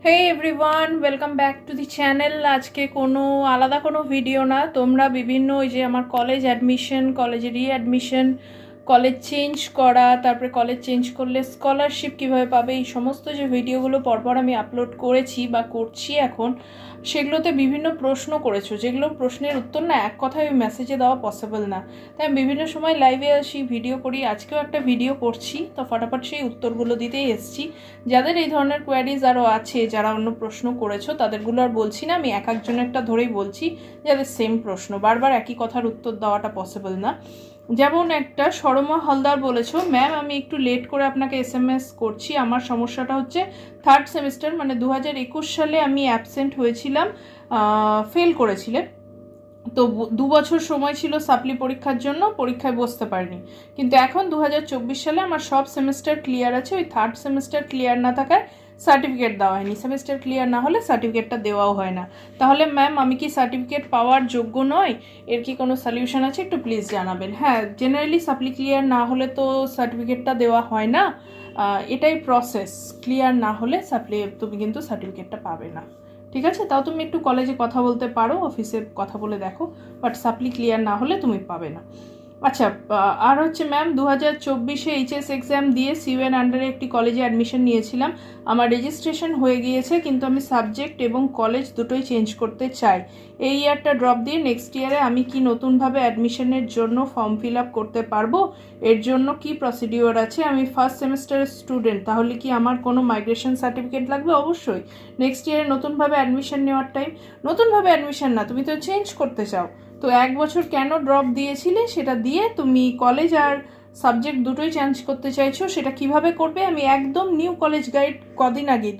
Hey everyone, welcome back to the channel. আজকে কোনো আলাদা কোনো ভিডিও না, তোমরা বিভিন্ন ওই যে আমার কলেজ অ্যাডমিশন, কলেজে রিঅ্যাডমিশন, কলেজ চেঞ্জ করা, তারপরে কলেজ চেঞ্জ করলে স্কলারশিপ কীভাবে পাবে, এই সমস্ত যে ভিডিওগুলো পরপর আমি আপলোড করেছি বা করছি এখন, সেগুলোতে বিভিন্ন প্রশ্ন করেছো, যেগুলো প্রশ্নের উত্তর না এক কথায় ওই মেসেজে দেওয়া পসিবল না। তাই আমি বিভিন্ন সময় লাইভে আসি, ভিডিও করি, আজকেও একটা ভিডিও করছি, তো ফটাফট সেই উত্তরগুলো দিতেই এসছি। যাদের এই ধরনের কোয়ারিজ আরও আছে, যারা অন্য প্রশ্ন করেছো তাদেরগুলো আর বলছি না, আমি এক একজনেরটা ধরেই বলছি, যাদের সেম প্রশ্ন, বারবার একই কথার উত্তর দেওয়াটা পসিবল না। যেমন একটা সরমা হালদার বলেছো, ম্যাম আমি একটু লেট করে আপনাকে SMS করছি, আমার সমস্যাটা হচ্ছে থার্ড সেমিস্টার মানে 2021 সালে আমি অ্যাবসেন্ট হয়েছিলাম, ফেল করেছিলেন, তো 2 বছর সময় ছিল সাপ্লি পরীক্ষার জন্য, পরীক্ষায় বসতে পারিনি, কিন্তু এখন 2024 সালে আমার সব সেমিস্টার ক্লিয়ার আছে, ওই থার্ড সেমিস্টার ক্লিয়ার না থাকায় সার্টিফিকেট দেওয়া হয়নি, সেমিস্টার ক্লিয়ার না হলে সার্টিফিকেটটা দেওয়াও হয় না। তাহলে ম্যাম আমি কি সার্টিফিকেট পাওয়ার যোগ্য নয়? এর কি কোনো সলিউশন আছে? একটু প্লিজ জানাবেন। হ্যাঁ, জেনারেলি সাপ্লি ক্লিয়ার না হলে তো সার্টিফিকেটটা দেওয়া হয় না, এটাই প্রসেস, ক্লিয়ার না হলে তুমি কিন্তু সার্টিফিকেটটা পাবে না। ঠিক আছে, তাও তুমি একটু কলেজে কথা বলতে পারো, অফিসে কথা বলে দেখো, বাট সাপ্লি ক্লিয়ার না হলে তুমি পাবে না। আচ্ছা, আর হচ্ছে ম্যাম 2024-এ HS এক্সাম দিয়ে CUN আন্ডারে একটি কলেজে অ্যাডমিশন নিয়েছিলাম, আমার রেজিস্ট্রেশন হয়ে গিয়েছে, কিন্তু আমি সাবজেক্ট এবং কলেজ দুটোই চেঞ্জ করতে চাই। এই ইয়ারটা ড্রপ দিয়ে নেক্সট ইয়ারে আমি কি নতুনভাবে অ্যাডমিশনের জন্য ফর্ম ফিল আপ করতে পারবো? এর জন্য কি প্রসিডিওর আছে? আমি ফার্স্ট সেমিস্টারের স্টুডেন্ট, তাহলে কি আমার কোনো মাইগ্রেশন সার্টিফিকেট লাগবে? অবশ্যই। নেক্সট ইয়ারে নতুনভাবে অ্যাডমিশন নেওয়ার টাইম, নতুনভাবে অ্যাডমিশন না, তুমি তো চেঞ্জ করতে চাও, তো 1 বছর কেন ড্রপ দিয়েছিলে সেটা দিয়ে তুমি কলেজ আর সাবজেক্ট দুটোই চেঞ্জ করতে চাইছো, সেটা কিভাবে করবে? আমি একদম নিউ কলেজ গাইড কদিন আগে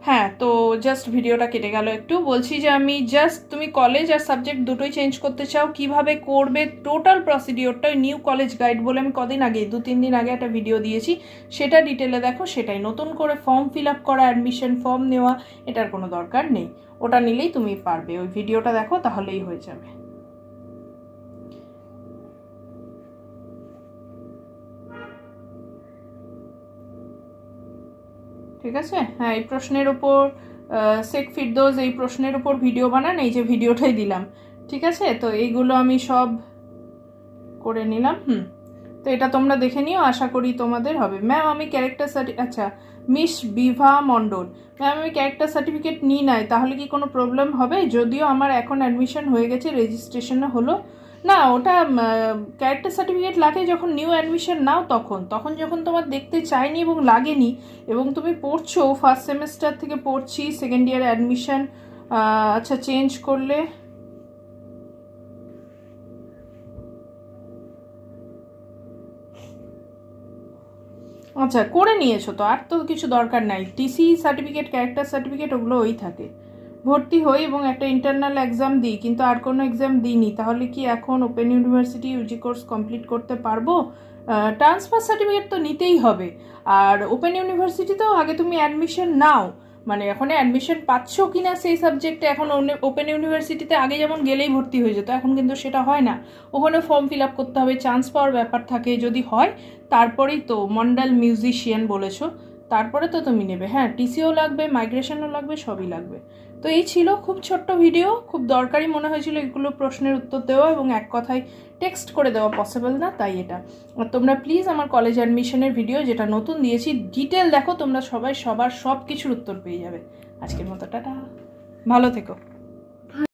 হ্যাঁ, তো জাস্ট ভিডিওটা কেটে গেল একটু, বলছি যে আমি জাস্ট তুমি কলেজ আর সাবজেক্ট দুটোই চেঞ্জ করতে চাও, কিভাবে করবে টোটাল প্রসিডিওরটা ওই নিউ কলেজ গাইড বলে আমি কদিন আগে 2-3 দিন আগে একটা ভিডিও দিয়েছি, সেটা ডিটেলে দেখো। সেটাই, নতুন করে ফর্ম ফিল আপ করা, অ্যাডমিশন ফর্ম নেওয়া, এটার কোনো দরকার নেই, ওটা নিলেই তুমি পারবে, ওই ভিডিওটা দেখো তাহলেই হয়ে যাবে। ঠিক আছে, হ্যাঁ, এই প্রশ্নের ওপর শেখ ফিরদৌস এই প্রশ্নের ওপর ভিডিও বানান, এই যে ভিডিওটাই দিলাম। ঠিক আছে, তো এইগুলো আমি সব করে নিলাম। তো এটা তোমরা দেখে নিও, আশা করি তোমাদের হবে। ম্যাম আমি ক্যারেক্টার আচ্ছা, মিস বিভা মণ্ডল, ম্যাম আমি ক্যারেক্টার সার্টিফিকেট নিই নাই, তাহলে কি কোনো প্রবলেম হবে? যদিও আমার এখন অ্যাডমিশন হয়ে গেছে, রেজিস্ট্রেশনও হলো না, ওটা ক্যারেক্টার সার্টিফিকেট লাগে যখন নিউ অ্যাডমিশন নাও, তখন যখন তোমার দেখতে চাইনি এবং লাগেনি, এবং তুমি পড়ছো ফার্স্ট সেমিস্টার থেকে পড়ছি, সেকেন্ড ইয়ার অ্যাডমিশন আচ্ছা চেঞ্জ করলে, আচ্ছা করে নিয়েছো তো, আর তো কিছু দরকার নাই, টিসি সার্টিফিকেট, ক্যারেক্টার সার্টিফিকেট ওগুলো ওই থাকে। ভর্তি হই এবং একটা ইন্টারনাল এক্সাম দিই, কিন্তু আর কোনো এক্সাম দিইনি, তাহলে কি এখন open university Yuji course complete করতে পারবো? ট্রান্সফার সার্টিফিকেট তো নিতেই হবে, আর ওপেন ইউনিভার্সিটিতেও আগে তুমি অ্যাডমিশন নাও, মানে এখন অ্যাডমিশন পাচ্ছ কি না সেই সাবজেক্টে, এখন ওপেন ইউনিভার্সিটিতে আগে যেমন গেলেই ভর্তি হয়ে যেত, এখন কিন্তু সেটা হয় না, ওখানে ফর্ম ফিল আপ করতে হবে, চান্স পাওয়ার ব্যাপার থাকে, যদি হয় তারপরেই তো মন্ডল মিউজিশিয়ান বলেছো, তারপরে তো তুমি নেবে। হ্যাঁ, টিসিও লাগবে, মাইগ্রেশনও লাগবে, সবই লাগবে। তো এই ছিল খুব ছোট্ট ভিডিও, খুব দরকারি মনে হয়েছিল এগুলো প্রশ্নের উত্তর দেওয়া, এবং এক কথায় টেক্সট করে দেওয়া পসিবল না, তাই এটা। আর তোমরা প্লিজ আমার কলেজ অ্যাডমিশনের ভিডিও যেটা নতুন দিয়েছি ডিটেল দেখো, তোমরা সবাই সবার সব কিছুর উত্তর পেয়ে যাবে। আজকের মতো টাটা, ভালো থেকো।